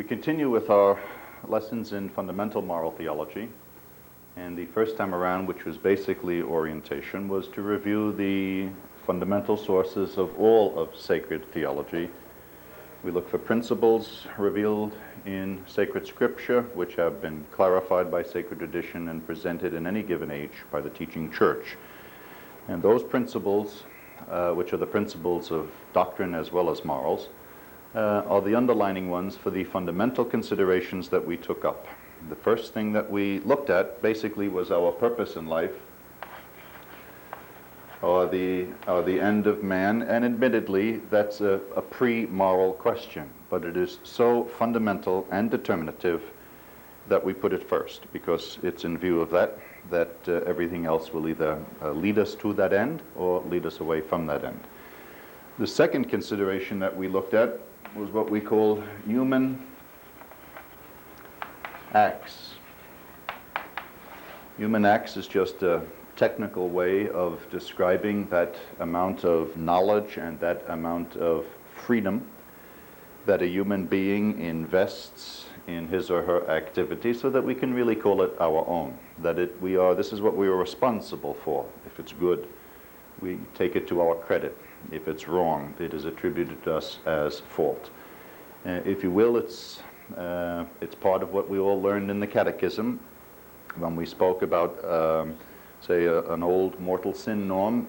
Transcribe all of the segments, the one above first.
We continue with our lessons in fundamental moral theology, and the first time around, which was basically orientation, was to review the fundamental sources of all of sacred theology. We look for principles revealed in sacred scripture, which have been clarified by sacred tradition and presented in any given age by the teaching church. And those principles, which are the principles of doctrine as well as morals, are the underlining ones for the fundamental considerations that we took up. The first thing that we looked at basically was our purpose in life, or the end of man, and admittedly that's a pre-moral question, but it is so fundamental and determinative that we put it first, because it's in view of that everything else will either lead us to that end or lead us away from that end. The second consideration that we looked at was what we called human acts. Human acts is just a technical way of describing that amount of knowledge and that amount of freedom that a human being invests in his or her activity, so that we can really call it our own. That this is what we are responsible for. If it's good, we take it to our credit. If it's wrong, it is attributed to us as fault. If you will, it's part of what we all learned in the catechism when we spoke about, say, an old mortal sin norm.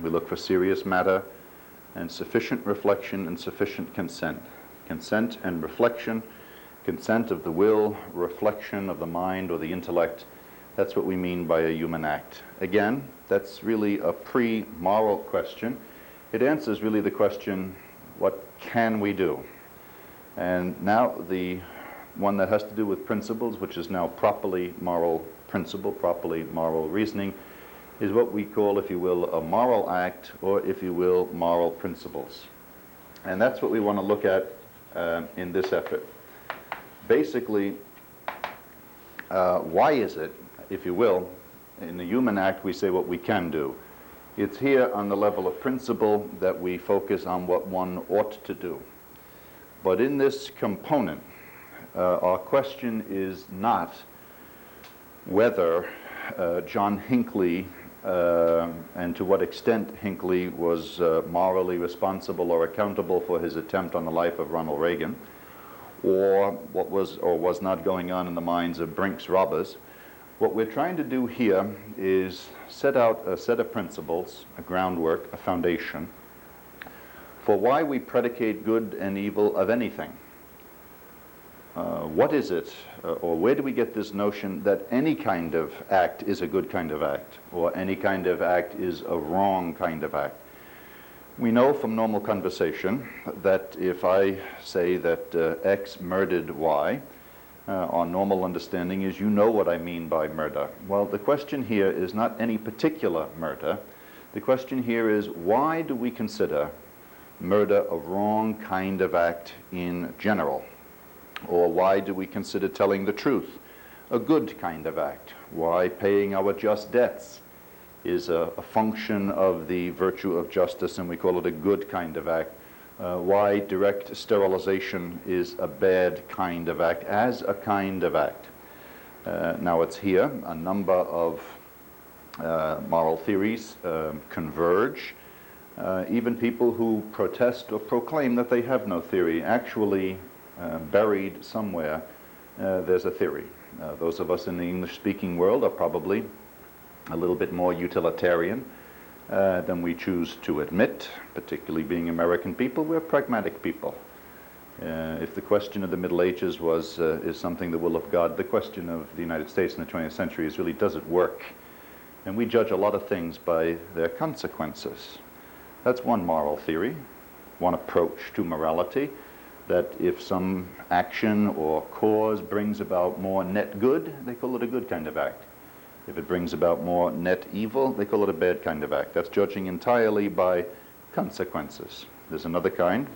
We look for serious matter and sufficient reflection and sufficient consent. Consent and reflection, consent of the will, reflection of the mind or the intellect. That's what we mean by a human act. Again, that's really a pre-moral question. It answers really the question, what can we do? And now the one that has to do with principles, which is now properly moral principle, properly moral reasoning, is what we call, if you will, a moral act, or if you will, moral principles. And that's what we want to look at in this effort. Basically, why is it, if you will, in the human act we say what we can do. It's here on the level of principle that we focus on what one ought to do. But in this component, our question is not whether John Hinckley, and to what extent Hinckley was morally responsible or accountable for his attempt on the life of Ronald Reagan, or what was or was not going on in the minds of Brink's robbers. What we're trying to do here is set out a set of principles, a groundwork, a foundation, for why we predicate good and evil of anything. What is it, or where do we get this notion that any kind of act is a good kind of act, or any kind of act is a wrong kind of act? We know from normal conversation that if I say that X murdered Y, our normal understanding is you know what I mean by murder. Well, the question here is not any particular murder. The question here is, why do we consider murder a wrong kind of act in general? Or why do we consider telling the truth a good kind of act? Why paying our just debts is a function of the virtue of justice and we call it a good kind of act? Why direct sterilization is a bad kind of act as a kind of act? Now it's here, a number of moral theories converge. Even people who protest or proclaim that they have no theory, actually buried somewhere, there's a theory. Those of us in the English-speaking world are probably a little bit more utilitarian than we choose to admit, particularly being American people. We're pragmatic people. If the question of the Middle Ages is something the will of God, the question of the United States in the 20th century is really, does it work? And we judge a lot of things by their consequences. That's one moral theory, one approach to morality, that if some action or cause brings about more net good, they call it a good kind of act. If it brings about more net evil, they call it a bad kind of act. That's judging entirely by consequences. There's another kind,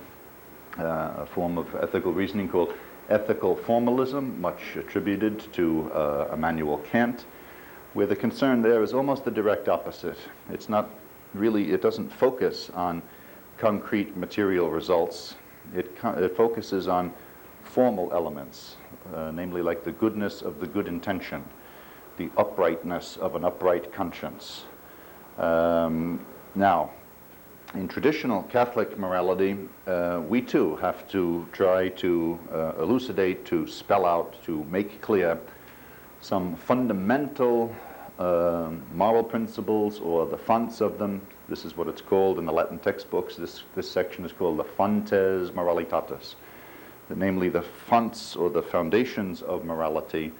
a form of ethical reasoning called ethical formalism, much attributed to Immanuel Kant, where the concern there is almost the direct opposite. It's not really, it doesn't focus on concrete material results. It focuses on formal elements, namely like the goodness of the good intention, the uprightness of an upright conscience. Now, in traditional Catholic morality, we too have to try to elucidate, to spell out, to make clear some fundamental moral principles, or the fonts of them. This is what it's called in the Latin textbooks. This section is called the fontes moralitatis, namely the fonts or the foundations of morality.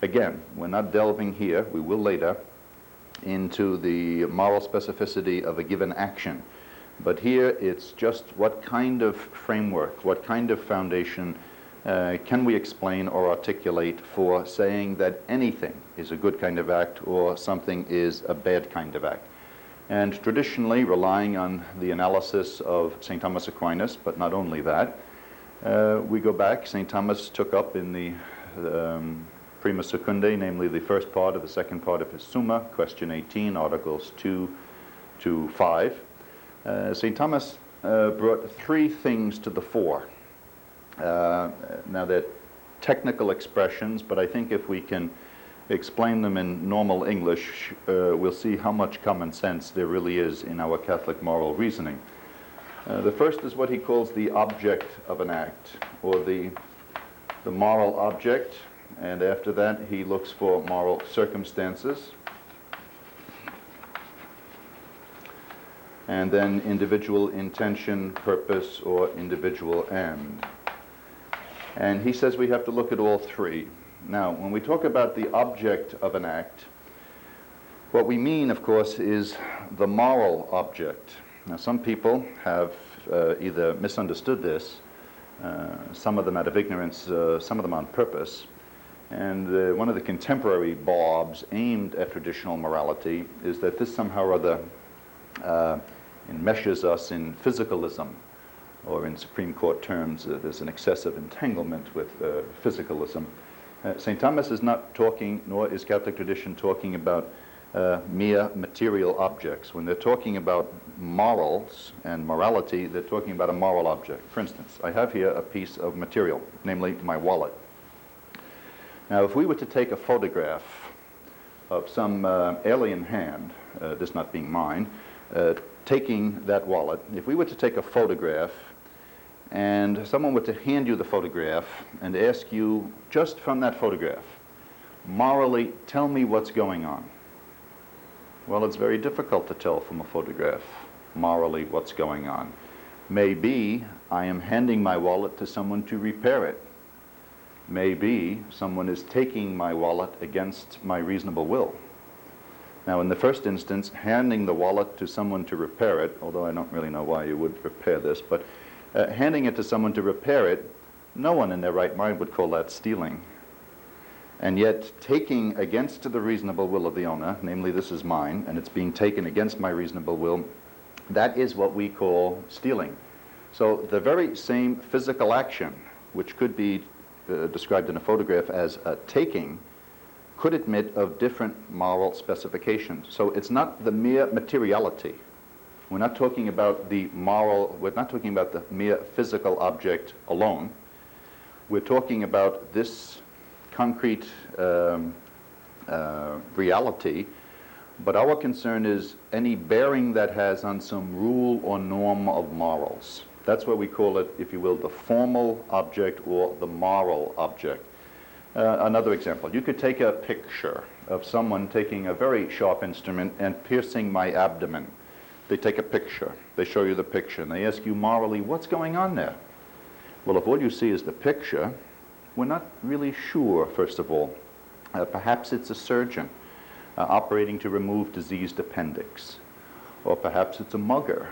Again, we're not delving here, we will later, into the moral specificity of a given action. But here it's just what kind of framework, what kind of foundation can we explain or articulate for saying that anything is a good kind of act or something is a bad kind of act. And traditionally, relying on the analysis of St. Thomas Aquinas, but not only that, we go back. St. Thomas took up in the Prima Secundae, namely the first part of the second part of his Summa, question 18, articles 2 to 5. St. Thomas brought three things to the fore. Now they're technical expressions, but I think if we can explain them in normal English, we'll see how much common sense there really is in our Catholic moral reasoning. The first is what he calls the object of an act, or the moral object, and after that he looks for moral circumstances, and then individual intention, purpose, or individual end. And he says we have to look at all three. Now, when we talk about the object of an act, what we mean, of course, is the moral object. Now, some people have either misunderstood this, some of them out of ignorance, some of them on purpose. And one of the contemporary barbs aimed at traditional morality is that this somehow or other enmeshes us in physicalism, or in Supreme Court terms, there's an excessive entanglement with physicalism. St. Thomas is not talking, nor is Catholic tradition talking about mere material objects. When they're talking about morals and morality, they're talking about a moral object. For instance, I have here a piece of material, namely my wallet. Now, if we were to take a photograph of some alien hand, this not being mine, taking that wallet, if we were to take a photograph and someone were to hand you the photograph and ask you, just from that photograph, morally, tell me what's going on. Well, it's very difficult to tell from a photograph morally what's going on. Maybe I am handing my wallet to someone to repair it. Maybe someone is taking my wallet against my reasonable will. Now, in the first instance, handing the wallet to someone to repair it, although I don't really know why you would repair this, but handing it to someone to repair it, no one in their right mind would call that stealing. And yet, taking against the reasonable will of the owner, namely this is mine, and it's being taken against my reasonable will, that is what we call stealing. So the very same physical action, which could be described in a photograph as a taking, could admit of different moral specifications. So it's not the mere materiality. We're not talking about the moral, we're not talking about the mere physical object alone. We're talking about this concrete reality, but our concern is any bearing that has on some rule or norm of morals. That's what we call it, if you will, the formal object or the moral object. Another example, you could take a picture of someone taking a very sharp instrument and piercing my abdomen. They take a picture, they show you the picture, and they ask you morally, what's going on there? Well, if all you see is the picture, we're not really sure, first of all. Perhaps it's a surgeon operating to remove diseased appendix. Or perhaps it's a mugger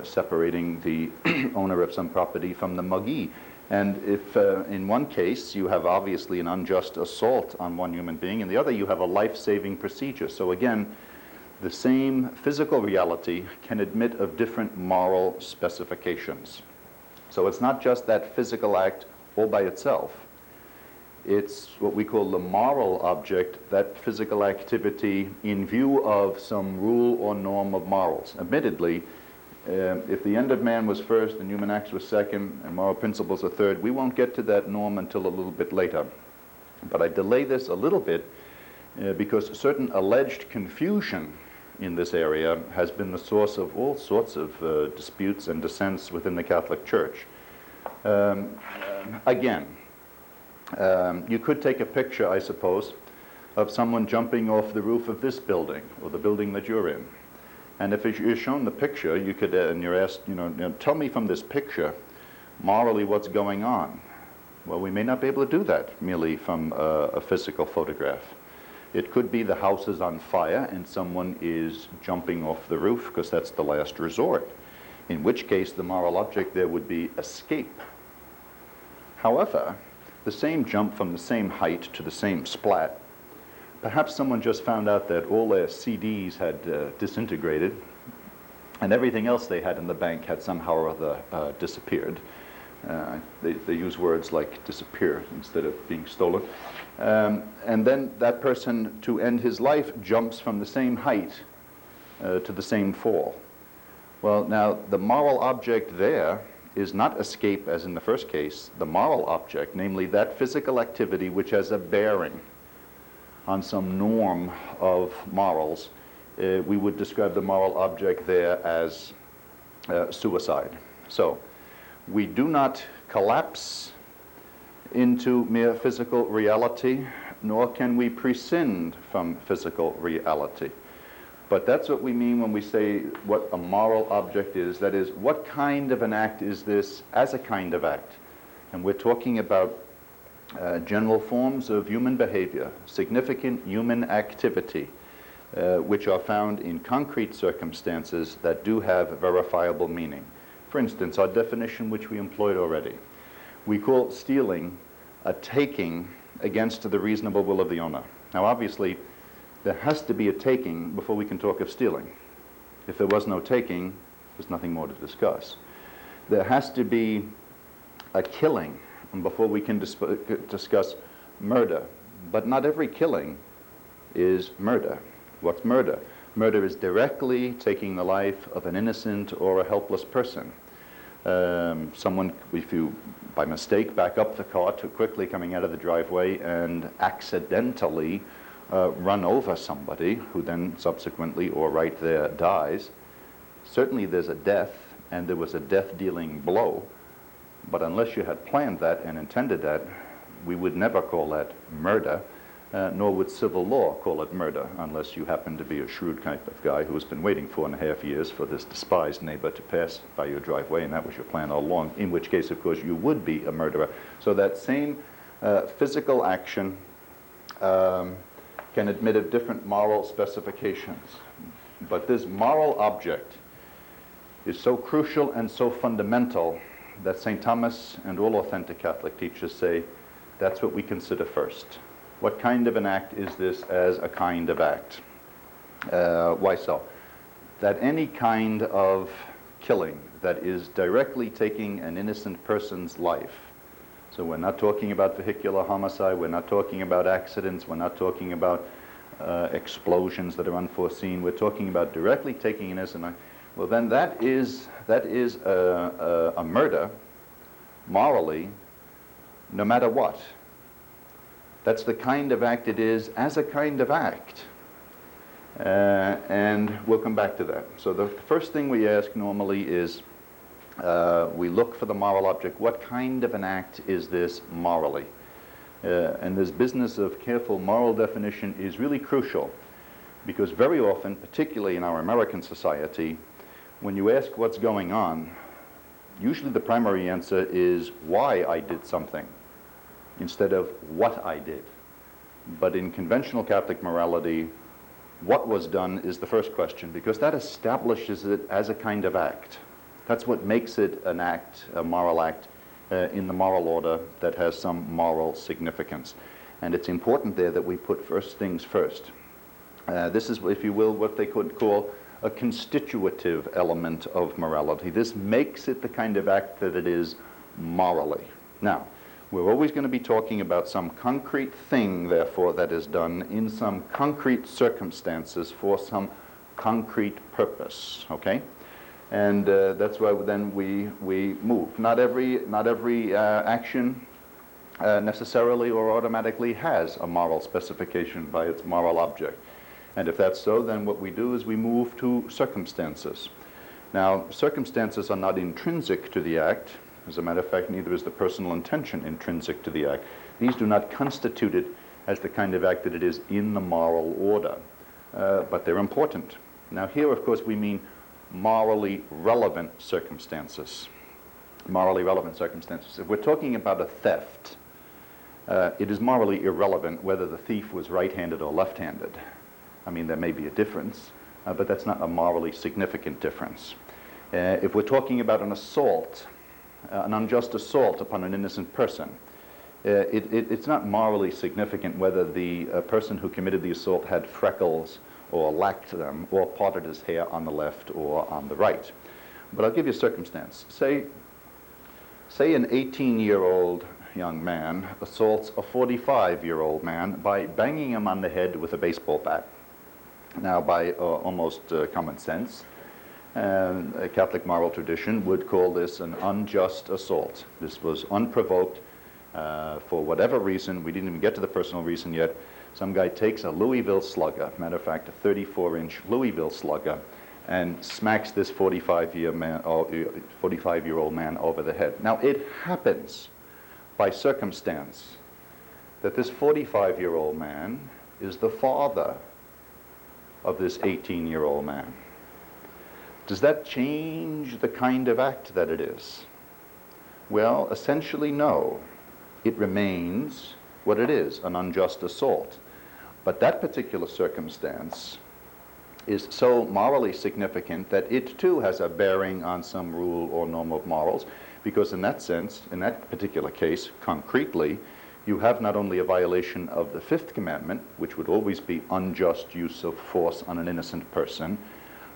separating the owner of some property from the muggee. And if in one case you have obviously an unjust assault on one human being, in the other you have a life-saving procedure. So again, the same physical reality can admit of different moral specifications. So it's not just that physical act all by itself. It's what we call the moral object, that physical activity in view of some rule or norm of morals. Admittedly, If the end of man was first and human acts were second and moral principles are third, we won't get to that norm until a little bit later. But I delay this a little bit because certain alleged confusion in this area has been the source of all sorts of disputes and dissents within the Catholic Church. Again, you could take a picture, I suppose, of someone jumping off the roof of this building or the building that you're in. And if you're shown the picture, you could, and you're asked, tell me from this picture morally what's going on. Well, we may not be able to do that merely from a physical photograph. It could be the house is on fire and someone is jumping off the roof because that's the last resort, in which case the moral object there would be escape. However, the same jump from the same height to the same splat, perhaps someone just found out that all their CDs had disintegrated and everything else they had in the bank had somehow or other disappeared. They use words like disappear instead of being stolen. And then that person, to end his life, jumps from the same height to the same fall. Well, now, the moral object there is not escape as in the first case. The moral object, namely that physical activity which has a bearing on some norm of morals, we would describe the moral object there as suicide. So, we do not collapse into mere physical reality, nor can we prescind from physical reality. But that's what we mean when we say what a moral object is. That is, what kind of an act is this as a kind of act? And we're talking about general forms of human behavior, significant human activity, which are found in concrete circumstances that do have verifiable meaning. For instance, our definition which we employed already. We call stealing a taking against the reasonable will of the owner. Now obviously, there has to be a taking before we can talk of stealing. If there was no taking, there's nothing more to discuss. There has to be a killing before we can discuss murder. But not every killing is murder. What's murder? Murder is directly taking the life of an innocent or a helpless person. Someone, if you, by mistake, back up the car too quickly coming out of the driveway and accidentally run over somebody who then subsequently or right there dies, certainly there's a death and there was a death-dealing blow, but unless you had planned that and intended that, we would never call that murder, nor would civil law call it murder, unless you happen to be a shrewd kind of guy who has been waiting 4.5 years for this despised neighbor to pass by your driveway, and that was your plan all along, in which case, of course, you would be a murderer. So that same physical action can admit of different moral specifications. But this moral object is so crucial and so fundamental that St. Thomas and all authentic Catholic teachers say that's what we consider first. What kind of an act is this as a kind of act? Why so? That any kind of killing that is directly taking an innocent person's life, so we're not talking about vehicular homicide, we're not talking about accidents, we're not talking about explosions that are unforeseen, we're talking about directly taking an innocent life, well then that is a murder, morally, no matter what. That's the kind of act it is as a kind of act. And we'll come back to that. So the first thing we ask normally is, we look for the moral object. What kind of an act is this morally? And this business of careful moral definition is really crucial, because very often, particularly in our American society, when you ask what's going on, usually the primary answer is why I did something, instead of what I did. But in conventional Catholic morality, what was done is the first question, because that establishes it as a kind of act. That's what makes it an act, a moral act, in the moral order that has some moral significance. And it's important there that we put first things first. This is, if you will, what they could call a constitutive element of morality. This makes it the kind of act that it is morally. Now, we're always going to be talking about some concrete thing, therefore, that is done in some concrete circumstances for some concrete purpose, okay? And that's why then we move. Not every action necessarily or automatically has a moral specification by its moral object. And if that's so, then what we do is we move to circumstances. Now, circumstances are not intrinsic to the act. As a matter of fact, neither is the personal intention intrinsic to the act. These do not constitute it as the kind of act that it is in the moral order, but they're important. Now here, of course, we mean morally relevant circumstances. Morally relevant circumstances. If we're talking about a theft, it is morally irrelevant whether the thief was right-handed or left-handed. I mean, there may be a difference, but that's not a morally significant difference. If we're talking about an assault, an unjust assault upon an innocent person, it's not morally significant whether the person who committed the assault had freckles or lacked them or parted his hair on the left or on the right. But I'll give you a circumstance. Say an 18-year-old young man assaults a 45-year-old man by banging him on the head with a baseball bat. Now, by almost common sense, a Catholic moral tradition would call this an unjust assault. This was unprovoked for whatever reason. We didn't even get to the personal reason yet. Some guy takes a Louisville slugger, matter of fact, a 34-inch Louisville slugger, and smacks this 45-year-old man over the head. Now, it happens by circumstance that this 45-year-old man is the father of this 18-year-old man. Does that change the kind of act that it is? Well, essentially, no. It remains what it is, an unjust assault. But that particular circumstance is so morally significant that it too has a bearing on some rule or norm of morals, because in that sense, in that particular case, concretely, you have not only a violation of the fifth commandment, which would always be unjust use of force on an innocent person,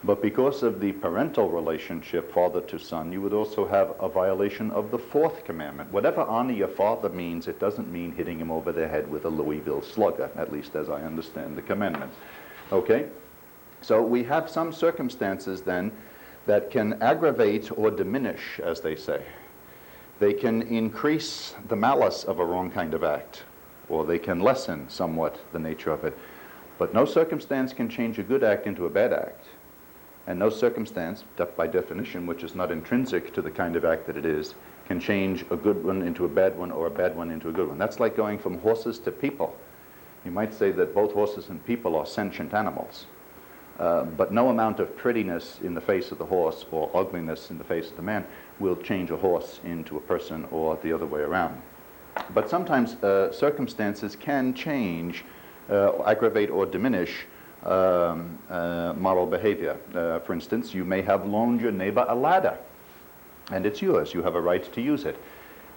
but because of the parental relationship, father to son, you would also have a violation of the fourth commandment. Whatever honor your father means, it doesn't mean hitting him over the head with a Louisville slugger, at least as I understand the commandment. Okay? So we have some circumstances then that can aggravate or diminish, as they say. They can increase the malice of a wrong kind of act, or they can lessen somewhat the nature of it. But no circumstance can change a good act into a bad act. And no circumstance, by definition, which is not intrinsic to the kind of act that it is, can change a good one into a bad one or a bad one into a good one. That's like going from horses to people. You might say that both horses and people are sentient animals. But no amount of prettiness in the face of the horse or ugliness in the face of the man will change a horse into a person or the other way around. But sometimes circumstances can change, aggravate or diminish moral behavior. For instance, you may have loaned your neighbor a ladder, and it's yours. You have a right to use it.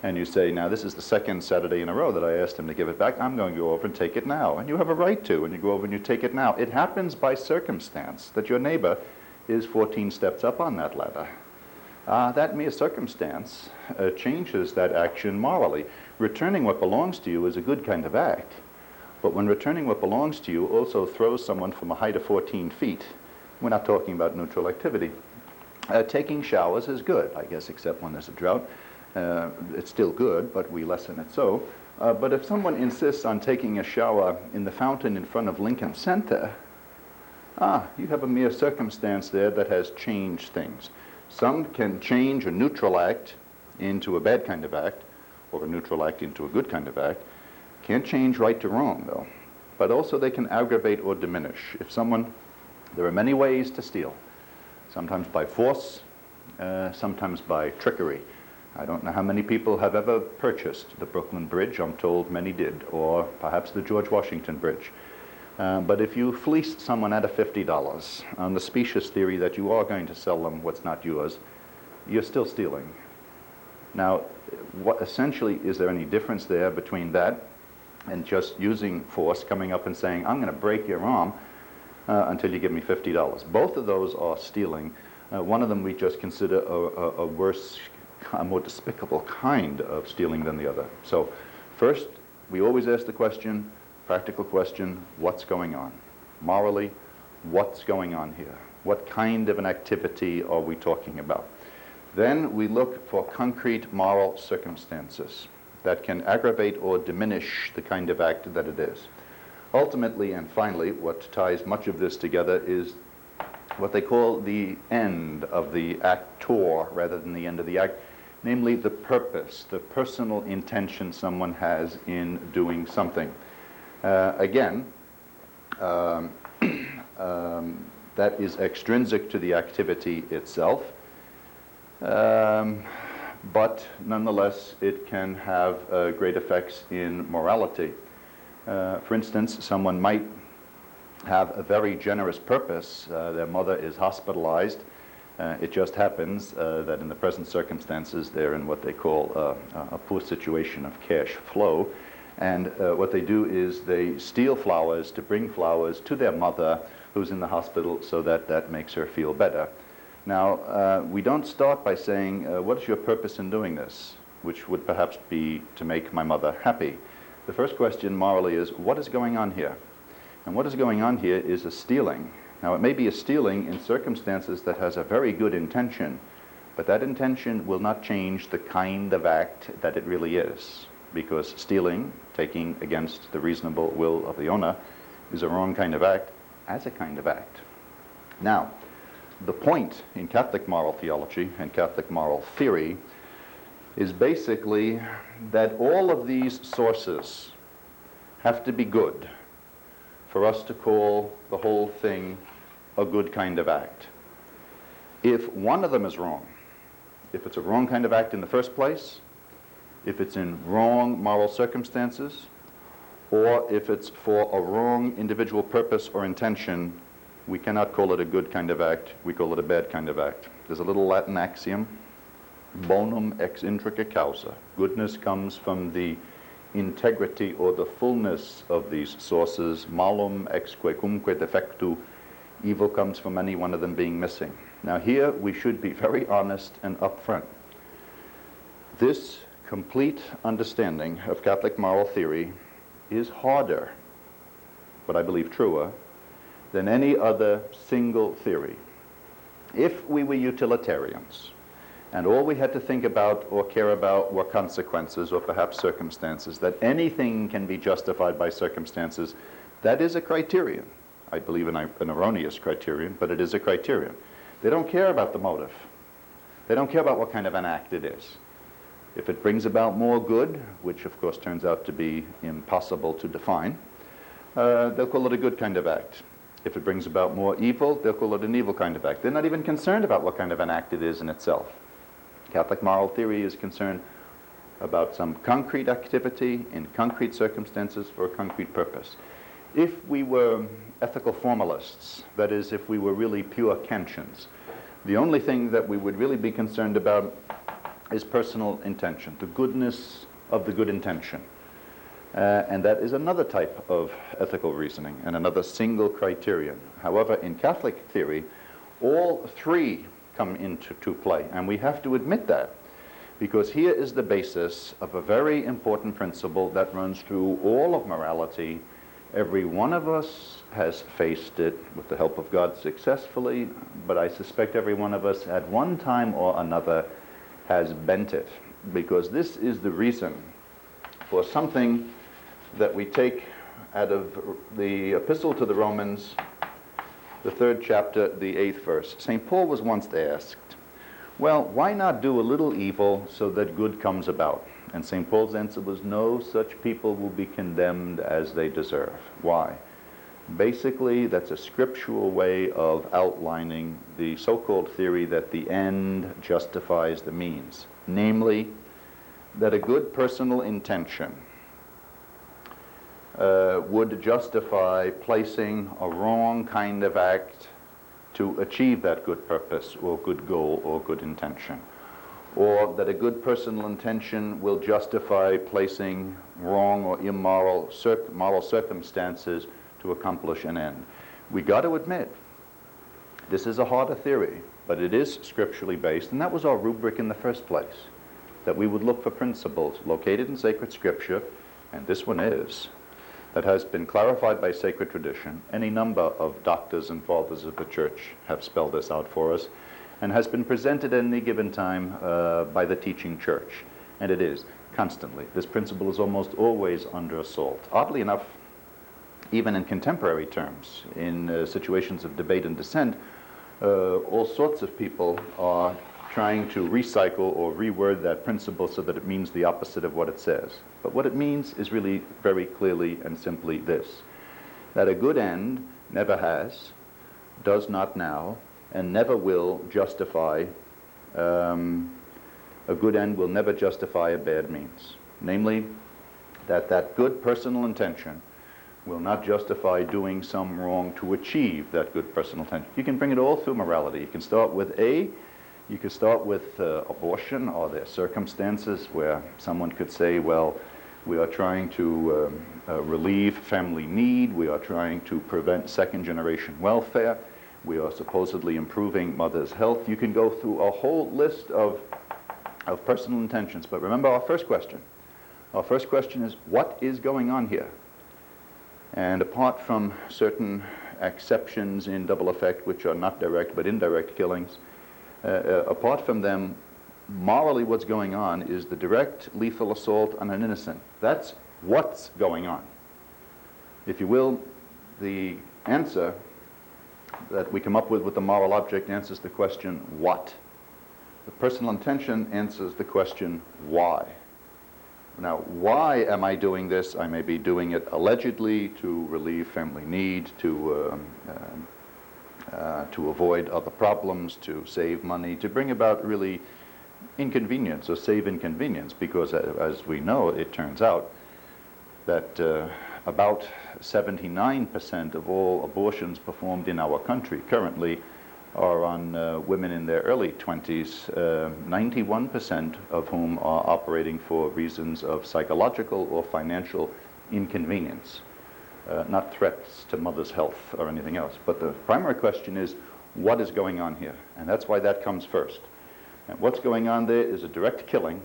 And you say, now this is the second Saturday in a row that I asked him to give it back. I'm going to go over and take it now. And you have a right to, and you go over and you take it now. It happens by circumstance that your neighbor is 14 steps up on that ladder. That mere circumstance changes that action morally. Returning what belongs to you is a good kind of act. But when returning what belongs to you also throws someone from a height of 14 feet, we're not talking about neutral activity. Taking showers is good, I guess, except when there's a drought. It's still good, but we lessen it so. But if someone insists on taking a shower in the fountain in front of Lincoln Center, you have a mere circumstance there that has changed things. Some can change a neutral act into a bad kind of act, or a neutral act into a good kind of act. Can't change right to wrong, though. But also they can aggravate or diminish. If someone, there are many ways to steal. Sometimes by force, sometimes by trickery. I don't know how many people have ever purchased the Brooklyn Bridge. I'm told many did, or perhaps the George Washington Bridge. But if you fleeced someone out of $50 on the specious theory that you are going to sell them what's not yours, you're still stealing. Now, what essentially, is there any difference there between that and just using force, coming up and saying, I'm going to break your arm until you give me $50? Both of those are stealing. One of them we just consider a worse, a more despicable kind of stealing than the other. So first, we always ask the question, practical question, what's going on? Morally, what's going on here? What kind of an activity are we talking about? Then we look for concrete moral circumstances that can aggravate or diminish the kind of act that it is. Ultimately and finally, what ties much of this together is what they call the end of the actor rather than the end of the act, namely the purpose, the personal intention someone has in doing something. Again, that is extrinsic to the activity itself, but nonetheless it can have great effects in morality. For instance, someone might have a very generous purpose. Their mother is hospitalized. It just happens that in the present circumstances they're in what they call a poor situation of cash flow. And what they do is they steal flowers to bring flowers to their mother who's in the hospital so that that makes her feel better. Now, we don't start by saying, what is your purpose in doing this? Which would perhaps be to make my mother happy. The first question morally is, what is going on here? And what is going on here is a stealing. Now, it may be a stealing in circumstances that has a very good intention, but that intention will not change the kind of act that it really is, because stealing, taking against the reasonable will of the owner, is a wrong kind of act as a kind of act. Now, the point in Catholic moral theology and Catholic moral theory is basically that all of these sources have to be good for us to call the whole thing a good kind of act. If one of them is wrong, if it's a wrong kind of act in the first place, if it's in wrong moral circumstances, or if it's for a wrong individual purpose or intention, we cannot call it a good kind of act, we call it a bad kind of act. There's a little Latin axiom, bonum ex intrica causa. Goodness comes from the integrity or the fullness of these sources. Malum ex quecumque defectu. Evil comes from any one of them being missing. Now here we should be very honest and upfront. This complete understanding of Catholic moral theory is harder, but I believe truer, than any other single theory. If we were utilitarians, and all we had to think about or care about were consequences or perhaps circumstances, that anything can be justified by circumstances, that is a criterion. I believe in an erroneous criterion, but it is a criterion. They don't care about the motive. They don't care about what kind of an act it is. If it brings about more good, which of course turns out to be impossible to define, they'll call it a good kind of act. If it brings about more evil, they'll call it an evil kind of act. They're not even concerned about what kind of an act it is in itself. Catholic moral theory is concerned about some concrete activity in concrete circumstances for a concrete purpose. If we were ethical formalists, that is, if we were really pure Kantians, the only thing that we would really be concerned about is personal intention, the goodness of the good intention. And that is another type of ethical reasoning and another single criterion. However, in Catholic theory, all three come into play, and we have to admit that, because here is the basis of a very important principle that runs through all of morality. Every one of us has faced it with the help of God successfully, but I suspect every one of us at one time or another has bent it, because this is the reason for something that we take out of the Epistle to the Romans, the 3rd chapter, the 8th verse. St. Paul was once asked, well, why not do a little evil so that good comes about? And St. Paul's answer was, no such people will be condemned as they deserve. Why? Basically, that's a scriptural way of outlining the so-called theory that the end justifies the means. Namely, that a good personal intention would justify placing a wrong kind of act to achieve that good purpose or good goal or good intention. Or that a good personal intention will justify placing wrong or immoral moral circumstances to accomplish an end. We got to admit, this is a harder theory, but it is scripturally based, and that was our rubric in the first place, that we would look for principles located in sacred scripture, and this one is, that has been clarified by sacred tradition. Any number of doctors and fathers of the church have spelled this out for us, and has been presented at any given time by the teaching church. And it is, constantly. This principle is almost always under assault. Oddly enough, even in contemporary terms, in situations of debate and dissent, all sorts of people are trying to recycle or reword that principle so that it means the opposite of what it says. But what it means is really very clearly and simply this, that a good end never has, does not now, and never will justify, a good end will never justify a bad means. Namely, that good personal intention will not justify doing some wrong to achieve that good personal intention. You can bring it all through morality. You can start with you could start with abortion, or there are circumstances where someone could say, well, we are trying to relieve family need, we are trying to prevent second-generation welfare, we are supposedly improving mother's health. You can go through a whole list of personal intentions, but remember our first question. Our first question is, what is going on here? And apart from certain exceptions in double effect, which are not direct but indirect killings, apart from them, morally what's going on is the direct lethal assault on an innocent. That's what's going on. If you will, the answer that we come up with the moral object answers the question, what? The personal intention answers the question, why? Now, why am I doing this? I may be doing it allegedly to relieve family need, to avoid other problems, to save money, to bring about really inconvenience or save inconvenience, because as we know, it turns out that about 79% of all abortions performed in our country currently are on women in their early 20s, 91% of whom are operating for reasons of psychological or financial inconvenience, not threats to mother's health or anything else. But the primary question is, what is going on here? And that's why that comes first. And what's going on there is a direct killing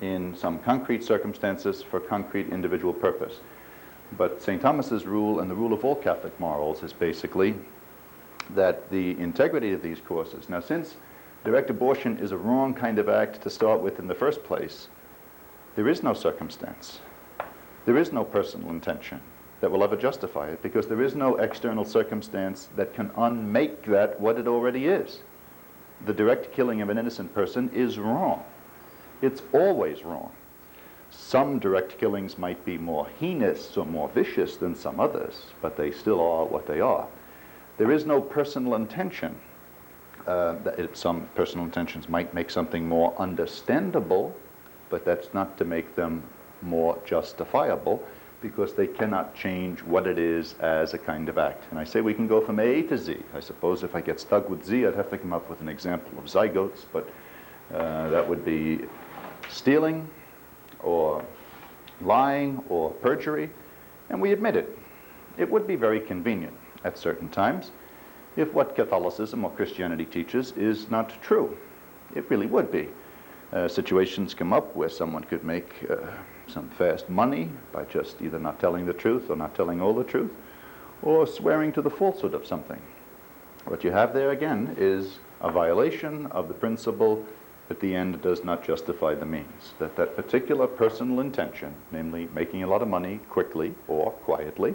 in some concrete circumstances for concrete individual purpose. But St. Thomas's rule, and the rule of all Catholic morals, is basically that the integrity of these courses. Now, since direct abortion is a wrong kind of act to start with in the first place, there is no circumstance, there is no personal intention that will ever justify it, because there is no external circumstance that can unmake that what it already is. The direct killing of an innocent person is wrong. It's always wrong. Some direct killings might be more heinous or more vicious than some others, but they still are what they are. There is no personal intention. Some personal intentions might make something more understandable, but that's not to make them more justifiable, because they cannot change what it is as a kind of act. And I say we can go from A to Z. I suppose if I get stuck with Z, I'd have to come up with an example of zygotes, but that would be stealing or lying or perjury, and we admit it. It would be very convenient at certain times if what Catholicism or Christianity teaches is not true. It really would be. Situations come up where someone could make some fast money by just either not telling the truth or not telling all the truth, or swearing to the falsehood of something. What you have there again is a violation of the principle that the end does not justify the means, that that particular personal intention, namely making a lot of money quickly or quietly,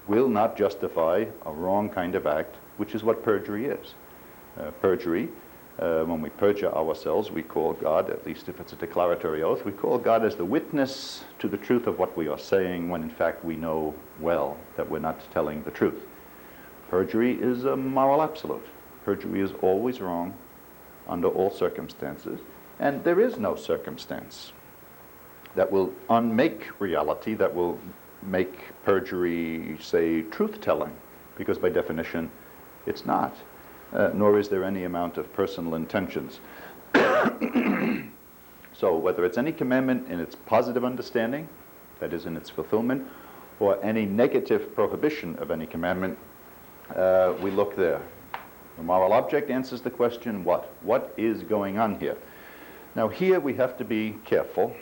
will not justify a wrong kind of act, which is what perjury is. Perjury, when we perjure ourselves, we call God, at least if it's a declaratory oath, we call God as the witness to the truth of what we are saying, when in fact we know well that we're not telling the truth. Perjury is a moral absolute. Perjury is always wrong under all circumstances, and there is no circumstance that will unmake reality, that will make perjury, say, truth-telling, because by definition it's not, nor is there any amount of personal intentions. So whether it's any commandment in its positive understanding, that is in its fulfillment, or any negative prohibition of any commandment, we look there. The moral object answers the question, what? What is going on here? Now here we have to be careful,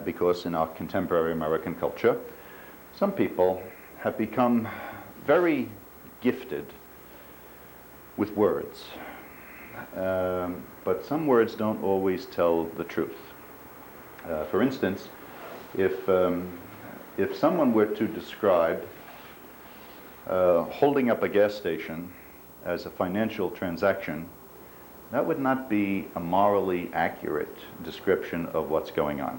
because in our contemporary American culture, Some people have become very gifted with words, but some words don't always tell the truth. For instance, if someone were to describe holding up a gas station as a financial transaction, that would not be a morally accurate description of what's going on.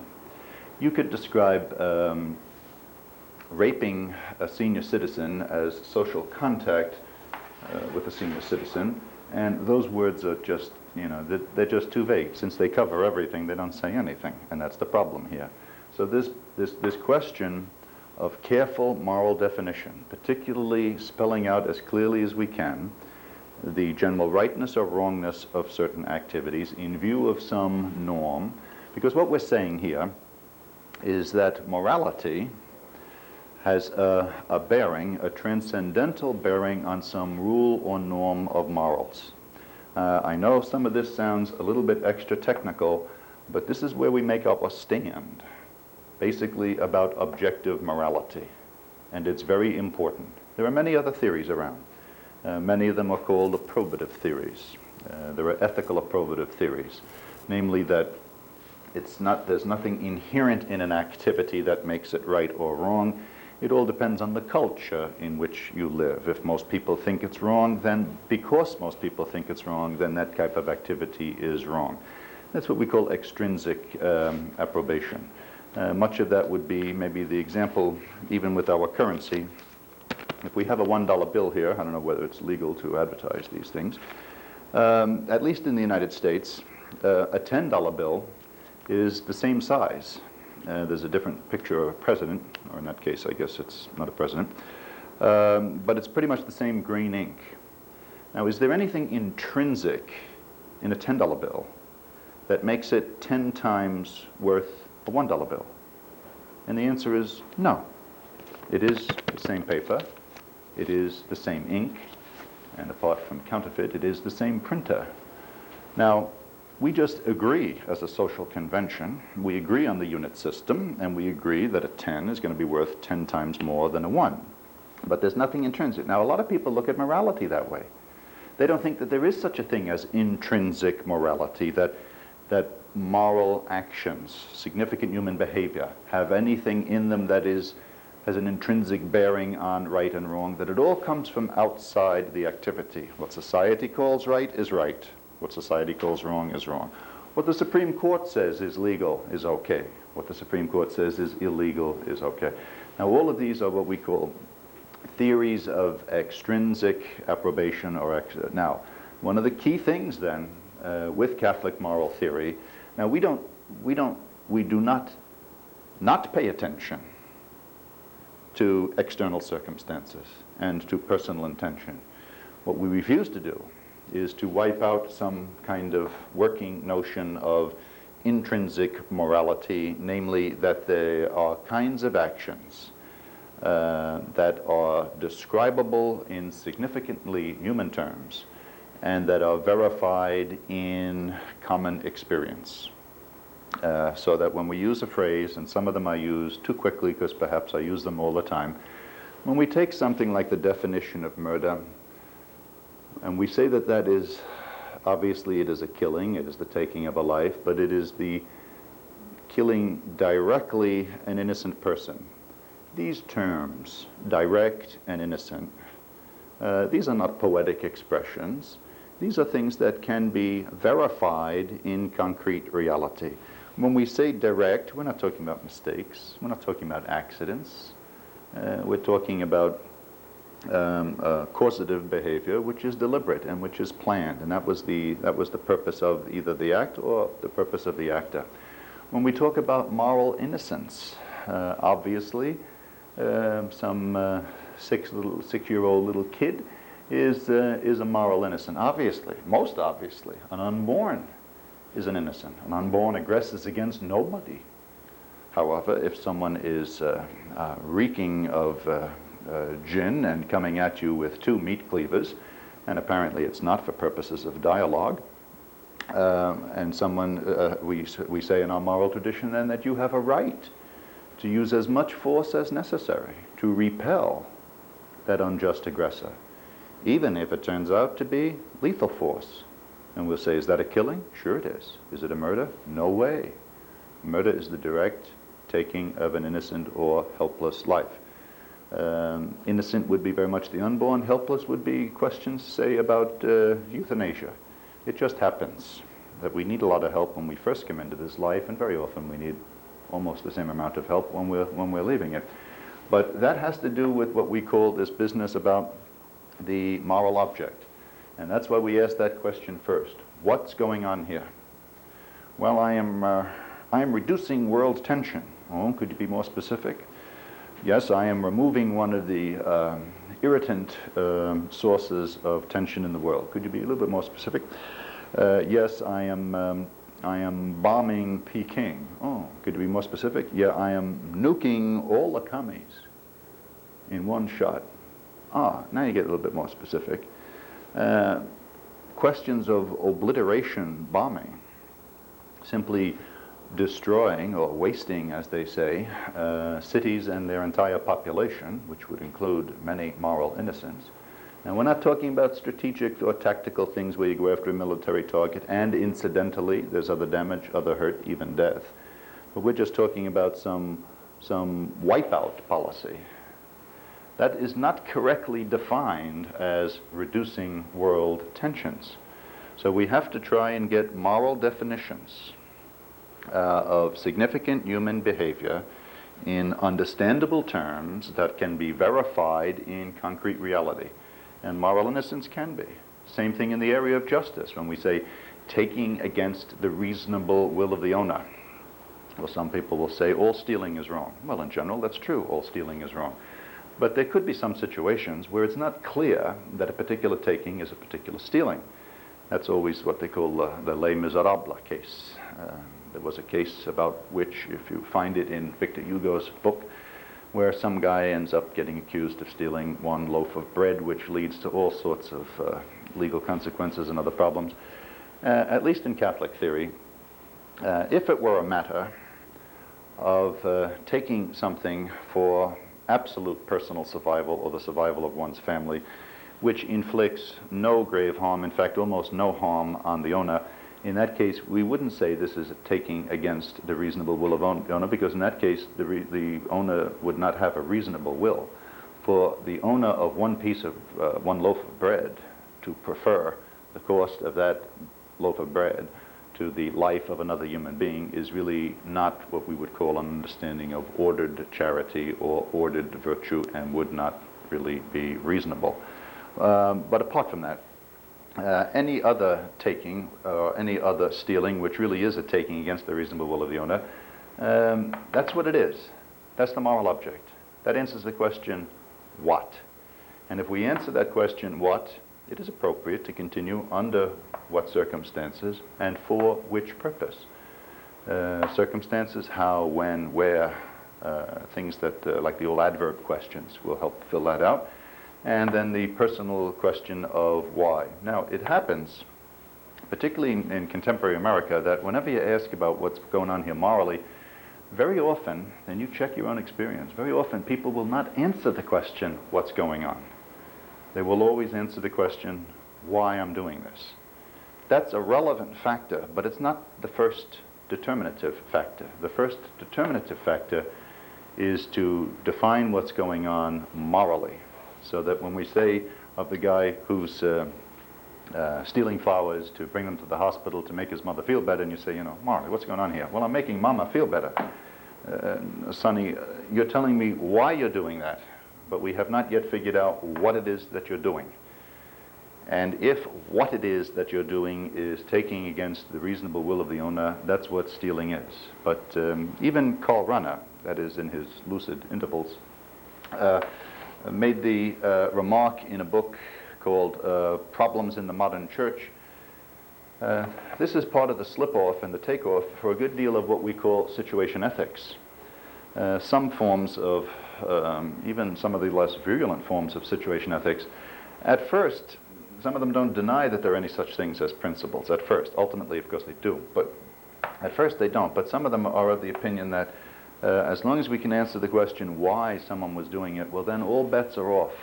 You could describe raping a senior citizen as social contact with a senior citizen, and those words are just, they're just too vague. Since they cover everything, they don't say anything, and that's the problem here. So this question of careful moral definition, particularly spelling out as clearly as we can the general rightness or wrongness of certain activities in view of some norm, because what we're saying here is that morality has a bearing, a transcendental bearing on some rule or norm of morals. I know some of this sounds a little bit extra technical, but this is where we make up a stand, basically about objective morality, and it's very important. There are many other theories around. Many of them are called approbative theories. There are ethical approbative theories, namely that there's nothing inherent in an activity that makes it right or wrong. It all depends on the culture in which you live. If most people think it's wrong, then because most people think it's wrong, then that type of activity is wrong. That's what we call extrinsic approbation. Much of that would be maybe the example, even with our currency. If we have a $1 bill here, I don't know whether it's legal to advertise these things, at least in the United States, a $10 bill is the same size. There's a different picture of a president, or in that case, I guess it's not a president, but it's pretty much the same green ink. Now, is there anything intrinsic in a $10 bill that makes it 10 times worth a $1 bill? And the answer is no. It is the same paper, it is the same ink, and apart from counterfeit, it is the same printer. Now, we just agree as a social convention, we agree on the unit system, and we agree that a 10 is going to be worth 10 times more than a 1. But there's nothing intrinsic. Now, a lot of people look at morality that way. They don't think that there is such a thing as intrinsic morality, that moral actions, significant human behavior, have anything in them that has an intrinsic bearing on right and wrong, that it all comes from outside the activity. What society calls right is right. What society calls wrong is wrong. What the Supreme Court says is legal is okay. What the Supreme Court says is illegal is okay. Now, all of these are what we call theories of extrinsic approbation or now, one of the key things then with Catholic moral theory, now we do not pay attention to external circumstances and to personal intention. What we refuse to do is to wipe out some kind of working notion of intrinsic morality, namely that there are kinds of actions that are describable in significantly human terms and that are verified in common experience. So that when we use a phrase, and some of them I use too quickly because perhaps I use them all the time, when we take something like the definition of murder, and we say that that is, obviously it is a killing, it is the taking of a life, but it is the killing directly an innocent person. These terms, direct and innocent, these are not poetic expressions. These are things that can be verified in concrete reality. When we say direct, we're not talking about mistakes, we're not talking about accidents, we're talking about causative behavior, which is deliberate and which is planned, and that was the purpose of either the act or the purpose of the actor. When we talk about moral innocence, obviously, some six-year-old little kid is a moral innocent. Obviously, most obviously, an unborn is an innocent. An unborn aggressors against nobody. However, if someone is reeking of gin and coming at you with 2 meat cleavers, and apparently it's not for purposes of dialogue, and someone, we say in our moral tradition then that you have a right to use as much force as necessary to repel that unjust aggressor, even if it turns out to be lethal force. And we'll say, is that a killing? Sure it is. Is it a murder? No way. Murder is the direct taking of an innocent or helpless life. Innocent would be very much the unborn. Helpless would be questions, say, about euthanasia. It just happens that we need a lot of help when we first come into this life, and very often we need almost the same amount of help when we're leaving it. But that has to do with what we call this business about the moral object. And that's why we ask that question first. What's going on here? Well, I am reducing world tension. Oh, could you be more specific? Yes, I am removing one of the irritant sources of tension in the world. Could you be a little bit more specific? Yes, I am bombing Peking. Oh, could you be more specific? Yeah, I am nuking all the commies in one shot. Ah, now you get a little bit more specific. Questions of obliteration bombing, simply destroying or wasting, as they say, cities and their entire population, which would include many moral innocents. Now, we're not talking about strategic or tactical things where you go after a military target, and incidentally, there's other damage, other hurt, even death. But we're just talking about some wipeout policy. That is not correctly defined as reducing world tensions. So we have to try and get moral definitions of significant human behavior in understandable terms that can be verified in concrete reality. And moral innocence can be. Same thing in the area of justice when we say taking against the reasonable will of the owner. Well, some people will say all stealing is wrong. Well, in general, that's true. All stealing is wrong. But there could be some situations where it's not clear that a particular taking is a particular stealing. That's always what they call the Les Miserables case. There was a case about which, if you find it in Victor Hugo's book, where some guy ends up getting accused of stealing one loaf of bread, which leads to all sorts of legal consequences and other problems. At least in Catholic theory, if it were a matter of taking something for absolute personal survival or the survival of one's family, which inflicts no grave harm, in fact almost no harm on the owner, in that case we wouldn't say this is a taking against the reasonable will of the owner, because in that case the owner would not have a reasonable will. For the owner of one loaf of bread to prefer the cost of that loaf of bread to the life of another human being is really not what we would call an understanding of ordered charity or ordered virtue, and would not really be reasonable. But apart from that, any other taking or any other stealing, which really is a taking against the reasonable will of the owner, that's what it is. That's the moral object. That answers the question, what? And if we answer that question, what, it is appropriate to continue under what circumstances and for which purpose. Circumstances, how, when, where, things that, like the old adverb questions, will help fill that out. And then the personal question of why. Now, it happens, particularly in contemporary America, that whenever you ask about what's going on here morally, very often, and you check your own experience, very often people will not answer the question, what's going on. They will always answer the question, why I'm doing this. That's a relevant factor, but it's not the first determinative factor. The first determinative factor is to define what's going on morally, so that when we say of the guy who's stealing flowers to bring them to the hospital to make his mother feel better, and you say, morally, what's going on here? Well, I'm making Mama feel better. Sonny, you're telling me why you're doing that, but we have not yet figured out what it is that you're doing. And if what it is that you're doing is taking against the reasonable will of the owner, that's what stealing is. But even Karl Rahner, that is in his lucid intervals, made the remark in a book called Problems in the Modern Church. This is part of the slip-off and the take-off for a good deal of what we call situation ethics. Some forms of, even some of the less virulent forms of situation ethics, at first, some of them don't deny that there are any such things as principles at first. Ultimately, of course, they do, but at first they don't. But some of them are of the opinion that As long as we can answer the question why someone was doing it, well, then all bets are off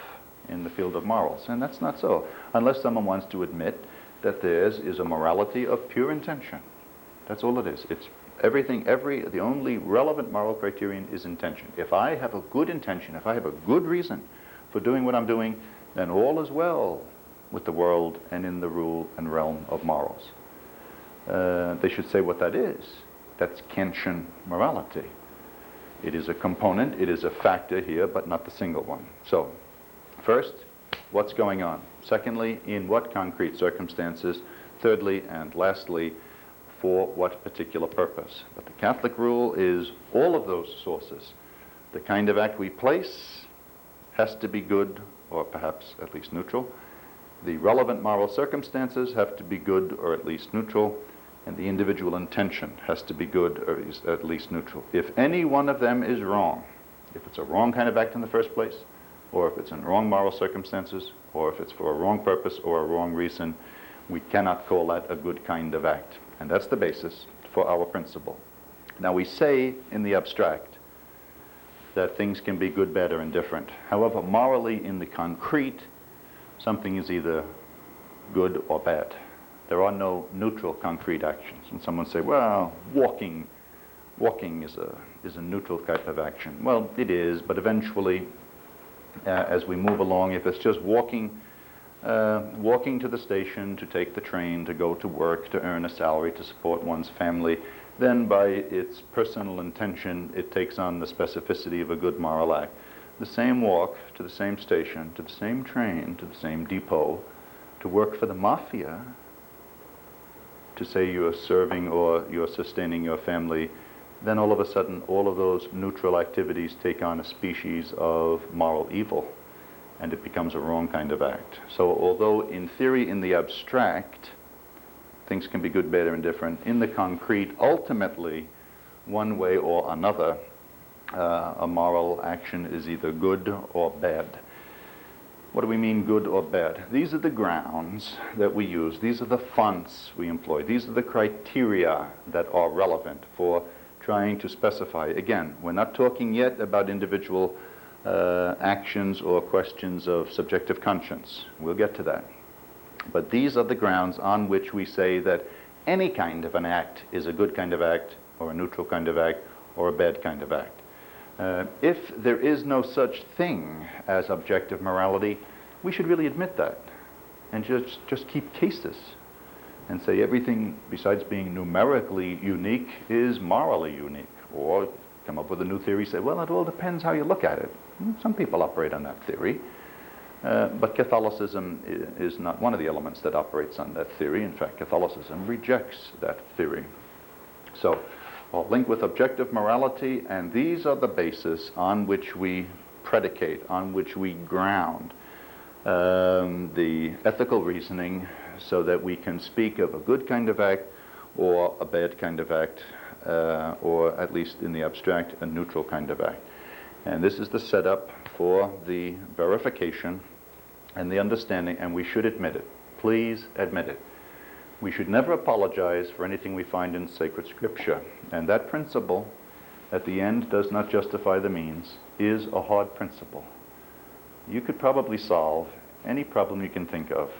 in the field of morals. And that's not so, unless someone wants to admit that theirs is a morality of pure intention. That's all it is. It's everything, the only relevant moral criterion is intention. If I have a good intention, if I have a good reason for doing what I'm doing, then all is well with the world and in the rule and realm of morals. They should say what that is. That's Kantian morality. It is a component, it is a factor here, but not the single one. So, first, what's going on? Secondly, in what concrete circumstances? Thirdly, and lastly, for what particular purpose? But the Catholic rule is all of those sources. The kind of act we place has to be good, or perhaps at least neutral. The relevant moral circumstances have to be good or at least neutral, and the individual intention has to be good or at least neutral. If any one of them is wrong, if it's a wrong kind of act in the first place, or if it's in wrong moral circumstances, or if it's for a wrong purpose or a wrong reason, we cannot call that a good kind of act. And that's the basis for our principle. Now, we say in the abstract that things can be good, bad, or indifferent. However, morally, in the concrete, something is either good or bad. There are no neutral concrete actions. And someone say, well, walking is a neutral type of action. Well, it is, but eventually, as we move along, if it's just walking to the station, to take the train, to go to work, to earn a salary, to support one's family, then by its personal intention, it takes on the specificity of a good moral act. The same walk to the same station, to the same train, to the same depot, to work for the mafia, to say you're serving or you're sustaining your family, then all of a sudden all of those neutral activities take on a species of moral evil, and it becomes a wrong kind of act. So although in theory, in the abstract, things can be good, bad, or indifferent, in the concrete, ultimately, one way or another, a moral action is either good or bad. What do we mean good or bad? These are the grounds that we use. These are the fonts we employ. These are the criteria that are relevant for trying to specify. Again, we're not talking yet about individual actions or questions of subjective conscience. We'll get to that. But these are the grounds on which we say that any kind of an act is a good kind of act, or a neutral kind of act, or a bad kind of act. If there is no such thing as objective morality, we should really admit that and just keep cases and say everything besides being numerically unique is morally unique. Or come up with a new theory, say, well, it all depends how you look at it. Some people operate on that theory. But Catholicism is not one of the elements that operates on that theory. In fact, Catholicism rejects that theory. So, I'll link with objective morality, and these are the basis on which we predicate, on which we ground the ethical reasoning so that we can speak of a good kind of act or a bad kind of act, or at least in the abstract, a neutral kind of act. And this is the setup for the verification and the understanding, and we should admit it. Please admit it. We should never apologize for anything we find in sacred scripture. And that principle, at the end, does not justify the means, is a hard principle. You could probably solve any problem you can think of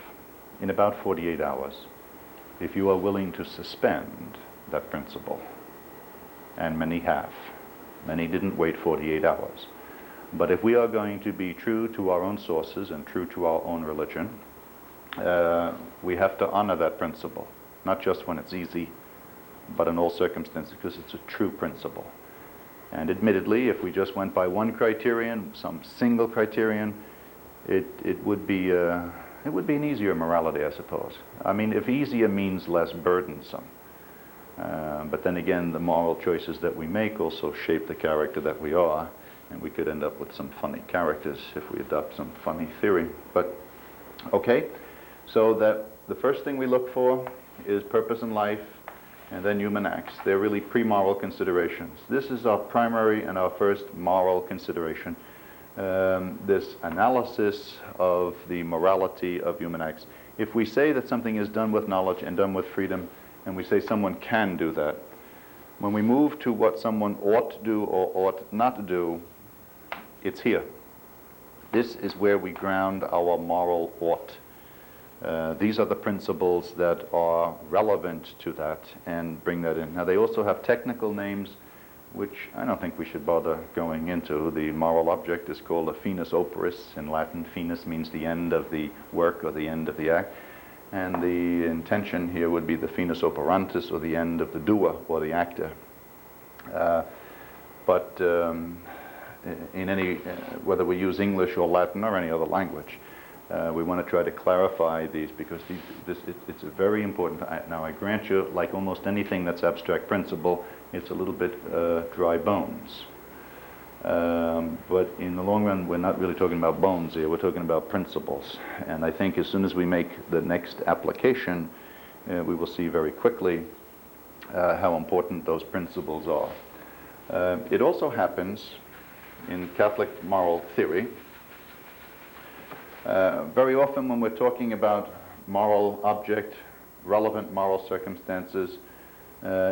in about 48 hours if you are willing to suspend that principle. And many have. Many didn't wait 48 hours. But if we are going to be true to our own sources and true to our own religion, we have to honor that principle, not just when it's easy, but in all circumstances, because it's a true principle. And admittedly, if we just went by one criterion, some single criterion, it would be an easier morality, I suppose. I mean, if easier means less burdensome. But then again, the moral choices that we make also shape the character that we are, and we could end up with some funny characters if we adopt some funny theory. But, okay, so that the first thing we look for is purpose in life, and then human acts. They're really pre-moral considerations. This is our primary and our first moral consideration. This analysis of the morality of human acts. If we say that something is done with knowledge and done with freedom, and we say someone can do that, When we move to what someone ought to do or ought not to do, it's here. This is where we ground our moral ought. These are the principles that are relevant to that and bring that in. Now, they also have technical names, which I don't think we should bother going into. The moral object is called a finis operis. In Latin, finis means the end of the work or the end of the act. And the intention here would be the finis operantis, or the end of the doer or the actor. In any, whether we use English or Latin or any other language, we want to try to clarify these, because it's a very important. Now, I grant you, like almost anything that's abstract principle, it's a little bit dry bones. But in the long run, we're not really talking about bones here, we're talking about principles. And I think as soon as we make the next application, we will see very quickly how important those principles are. It also happens in Catholic moral theory. Very often when we're talking about moral object, relevant moral circumstances,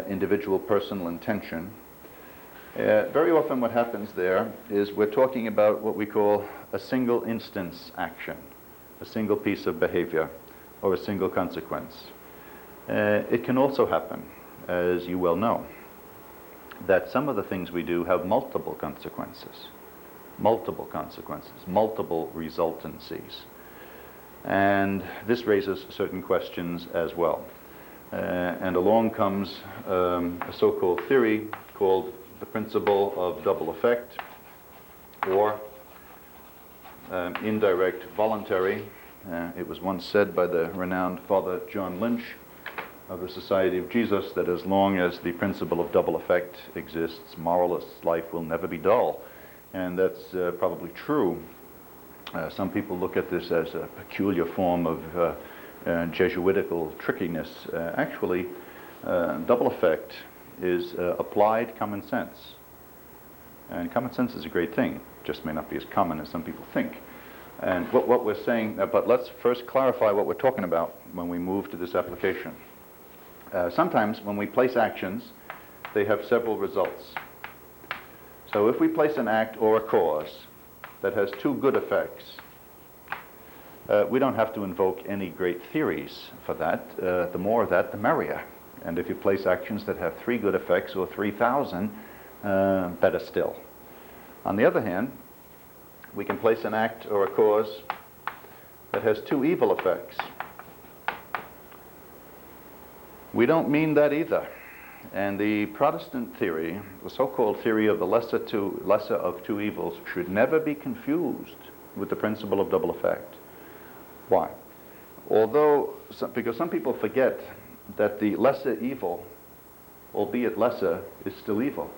individual personal intention, very often what happens there is we're talking about what we call a single instance action, a single piece of behavior, or a single consequence. It can also happen, as you well know, that some of the things we do have multiple consequences, multiple resultancies. And this raises certain questions as well. And along comes a so-called theory called the principle of double effect, or indirect voluntary. It was once said by the renowned Father John Lynch of the Society of Jesus that as long as the principle of double effect exists, moralist life will never be dull. And that's probably true. Some people look at this as a peculiar form of Jesuitical trickiness. Actually, double effect is applied common sense. And common sense is a great thing. It just may not be as common as some people think. And what we're saying, but let's first clarify what we're talking about when we move to this application. Sometimes when we place actions, they have several results. So if we place an act or a cause that has two good effects, we don't have to invoke any great theories for that. The more of that, the merrier. And if you place actions that have 3 good effects or 3,000, better still. On the other hand, we can place an act or a cause that has 2 evil effects. We don't mean that either. And the Protestant theory, the so-called theory of the lesser of 2 evils, should never be confused with the principle of double effect. Why? Because some people forget that the lesser evil, albeit lesser, is still evil.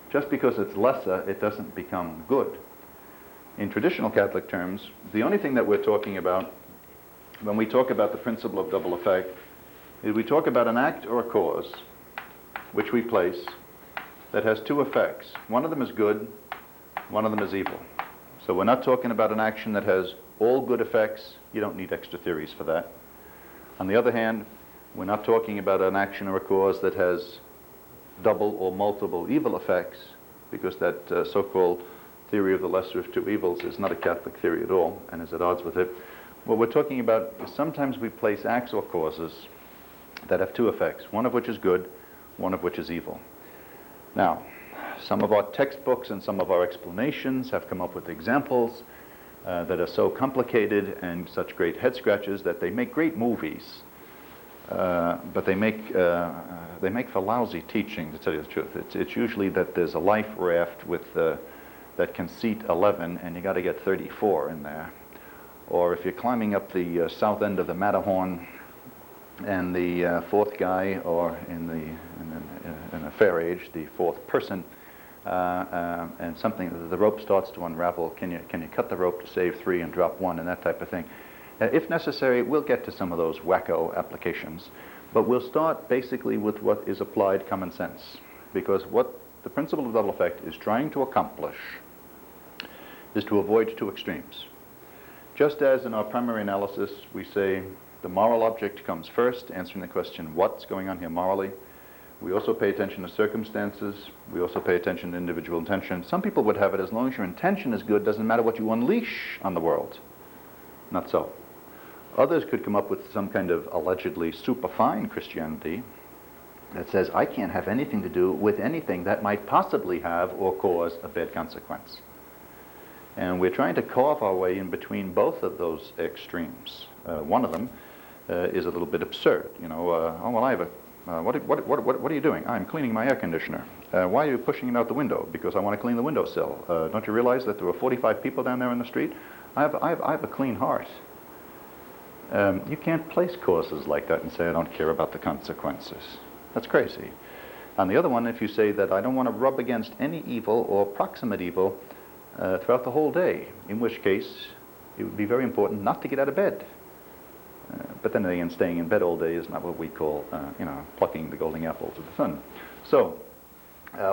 Just because it's lesser, it doesn't become good. In traditional Catholic terms, the only thing that we're talking about when we talk about the principle of double effect is we talk about an act or a cause which we place that has 2 effects. One of them is good, one of them is evil. So we're not talking about an action that has all good effects. You don't need extra theories for that. On the other hand, we're not talking about an action or a cause that has double or multiple evil effects, because that so-called theory of the lesser of 2 evils is not a Catholic theory at all and is at odds with it. What we're talking about is sometimes we place acts or causes that have 2 effects, one of which is good, one of which is evil. Now, some of our textbooks and some of our explanations have come up with examples that are so complicated and such great head scratches that they make great movies, but they make for lousy teaching, to tell you the truth. It's usually that there's a life raft with that can seat 11 and you got to get 34 in there. Or if you're climbing up the south end of the Matterhorn and the fourth guy, or in a fair age, the 4th person, and something, the rope starts to unravel, can you cut the rope to save 3 and drop 1, and that type of thing. If necessary, we'll get to some of those wacko applications, but we'll start basically with what is applied common sense, because what the principle of double effect is trying to accomplish is to avoid 2 extremes. Just as in our primary analysis we say the moral object comes first, answering the question what's going on here morally, We also pay attention to circumstances. We also pay attention to individual intention. Some people would have it as long as your intention is good, doesn't matter what you unleash on the world. Not so. Others could come up with some kind of allegedly superfine Christianity that says, I can't have anything to do with anything that might possibly have or cause a bad consequence. And we're trying to carve our way in between both of those extremes. One of them is a little bit absurd. You know, oh, well, I have a what are you doing? I'm cleaning my air conditioner. Why are you pushing it out the window? Because I want to clean the windowsill. Don't you realize that there were 45 people down there in the street? I have a clean heart. You can't place causes like that and say, I don't care about the consequences. That's crazy. On the other one, if you say that I don't want to rub against any evil or proximate evil throughout the whole day, in which case it would be very important not to get out of bed. But then again, staying in bed all day is not what we call, plucking the golden apples of the sun. So,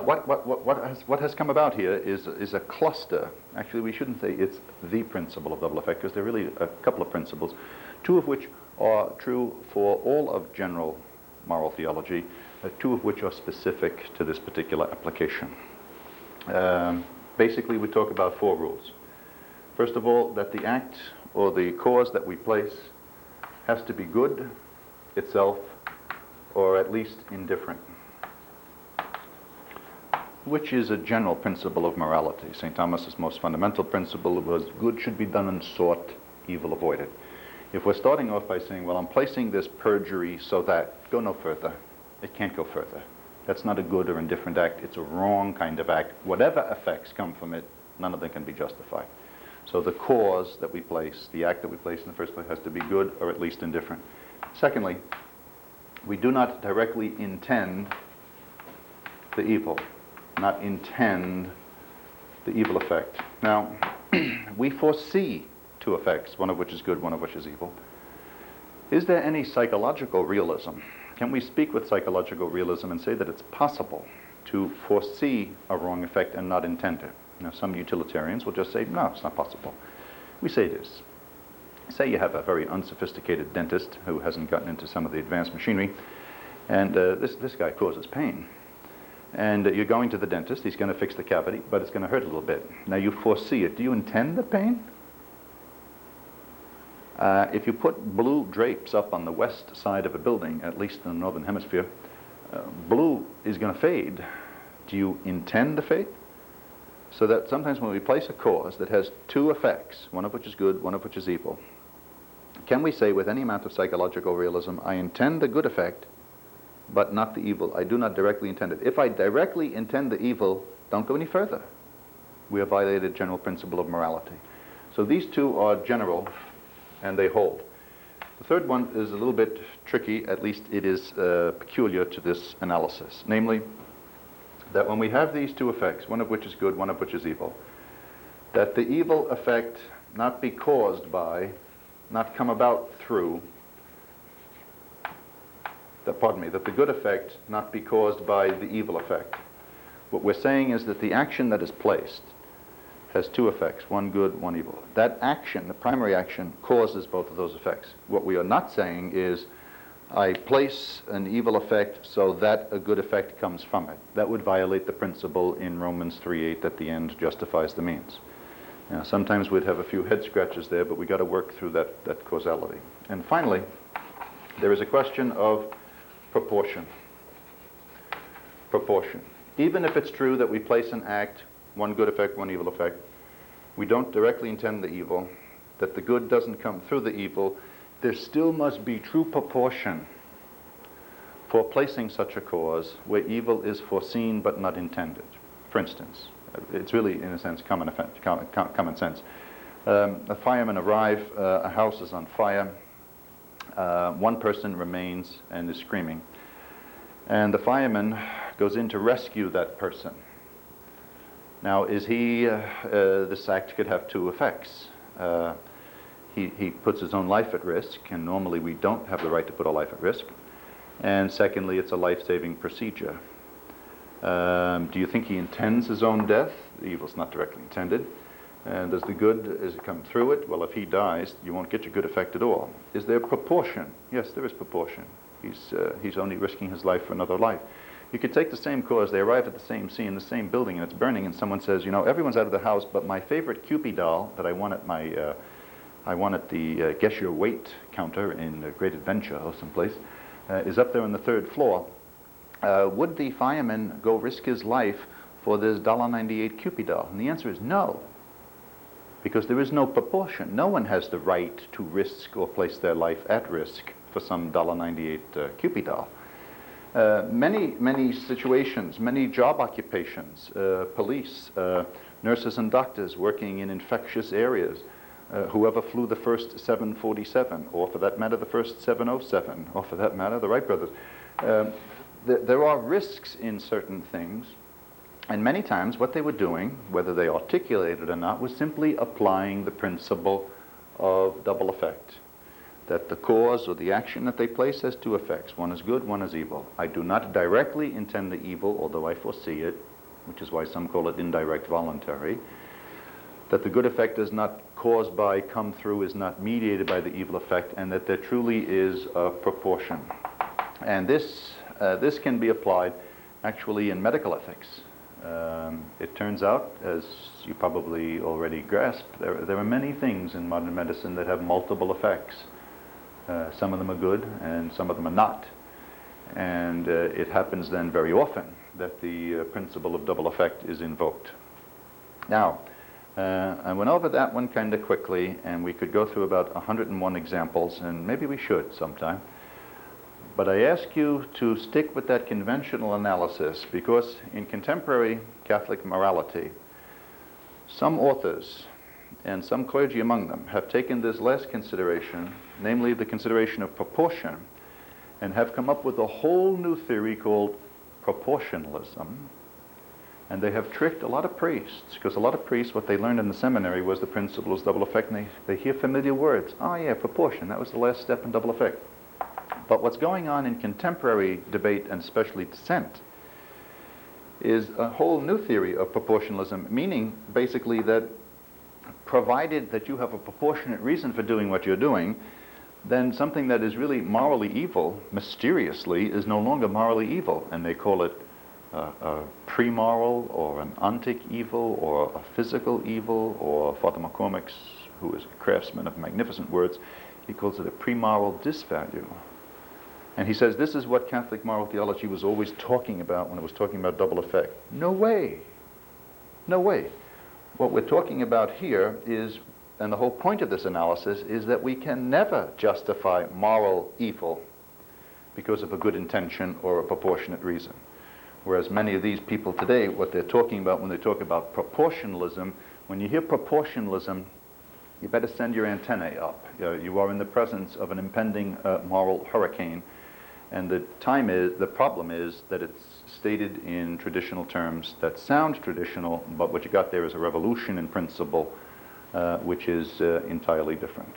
what has come about here is a cluster. Actually, we shouldn't say it's the principle of double effect, because there are really a couple of principles, two of which are true for all of general moral theology, two of which are specific to this particular application. Basically, we talk about four rules. First of all, that the act or the cause that we place has to be good itself, or at least indifferent, which is a general principle of morality. St. Thomas's most fundamental principle was good should be done and sought, evil avoided. If we're starting off by saying, well, I'm placing this perjury so that, go no further. It can't go further. That's not a good or indifferent act. It's a wrong kind of act. Whatever effects come from it, none of them can be justified. So the cause that we place, the act that we place in the first place, has to be good or at least indifferent. Secondly, we do not directly intend the evil, not intend the evil effect. Now, we foresee two effects, one of which is good, one of which is evil. Is there any psychological realism? Can we speak with psychological realism and say that it's possible to foresee a wrong effect and not intend it? Now, some utilitarians will just say, no, it's not possible. We say this. Say you have a very unsophisticated dentist who hasn't gotten into some of the advanced machinery, and this guy causes pain. And you're going to the dentist, he's going to fix the cavity, but it's going to hurt a little bit. Now, you foresee it. Do you intend the pain? If you put blue drapes up on the west side of a building, at least in the northern hemisphere, blue is going to fade. Do you intend the fade? So that sometimes when we place a cause that has two effects, one of which is good, one of which is evil, can we say with any amount of psychological realism, I intend the good effect, but not the evil. I do not directly intend it. If I directly intend the evil, don't go any further. We have violated general principle of morality. So these two are general, and they hold. The third one is a little bit tricky, at least it is peculiar to this analysis, namely, that when we have these two effects, one of which is good, one of which is evil, that the evil effect not be caused by, not come about through, that the good effect not be caused by the evil effect. What we're saying is that the action that is placed has two effects, one good, one evil. That action, the primary action, causes both of those effects. What we are not saying is, I place an evil effect so that a good effect comes from it. That would violate the principle in Romans 3:8 that the end justifies the means. Now, sometimes we'd have a few head scratches there, but we got to work through that causality. And finally, there is a question of proportion. Proportion. Even if it's true that we place an act, one good effect, one evil effect, we don't directly intend the evil, that the good doesn't come through the evil, there still must be true proportion for placing such a cause where evil is foreseen but not intended. For instance, it's really, in a sense, common sense. A fireman arrive, a house is on fire, one person remains and is screaming, and the fireman goes in to rescue that person. Now, this act could have two effects. He puts his own life at risk, and normally we don't have the right to put our life at risk. And secondly, it's a life-saving procedure. Do you think he intends his own death? The evil's not directly intended. And does the good, does it come through it? Well, if he dies, you won't get your good effect at all. Is there proportion? Yes, there is proportion. He's only risking his life for another life. You could take the same cause, they arrive at the same scene, the same building, and it's burning, and someone says, you know, everyone's out of the house, but my favorite Cupid doll that I won at the Guess Your Weight counter in Great Adventure or someplace is up there on the 3rd floor. Would the fireman go risk his life for this $1.98 Cupid doll? And the answer is no, because there is no proportion. No one has the right to risk or place their life at risk for some $1.98 Cupid doll. Many situations, many job occupations, police, nurses and doctors working in infectious areas, whoever flew the first 747, or for that matter the first 707, or for that matter the Wright brothers. There are risks in certain things, and many times what they were doing, whether they articulated it or not, was simply applying the principle of double effect. That the cause or the action that they place has two effects. One is good, one is evil. I do not directly intend the evil, although I foresee it, which is why some call it indirect voluntary. That the good effect is not caused by, come through, is not mediated by the evil effect, and that there truly is a proportion. And this can be applied actually in medical ethics. It turns out, as you probably already grasped, there are many things in modern medicine that have multiple effects. Some of them are good and some of them are not. And it happens then very often that the principle of double effect is invoked. Now, I went over that one kind of quickly, and we could go through about 101 examples, and maybe we should sometime. But I ask you to stick with that conventional analysis, because in contemporary Catholic morality, some authors, and some clergy among them, have taken this last consideration, namely the consideration of proportion, and have come up with a whole new theory called proportionalism. And they have tricked a lot of priests, because a lot of priests, what they learned in the seminary was the principle of double effect, and they hear familiar words. Oh yeah, proportion, that was the last step in double effect. But what's going on in contemporary debate, and especially dissent, is a whole new theory of proportionalism, meaning basically that provided that you have a proportionate reason for doing what you're doing, then something that is really morally evil, mysteriously, is no longer morally evil. And they call it a pre-moral, or an ontic evil, or a physical evil, or Father McCormick's, who is a craftsman of magnificent words, he calls it a pre-moral disvalue. And he says this is what Catholic moral theology was always talking about when it was talking about double effect. No way. No way. What we're talking about here is, and the whole point of this analysis, is that we can never justify moral evil because of a good intention or a proportionate reason. Whereas many of these people today, what they're talking about when they talk about proportionalism, when you hear proportionalism, you better send your antennae up. You are in the presence of an impending moral hurricane, and the problem is that it's stated in traditional terms that sound traditional, but what you got there is a revolution in principle, which is entirely different.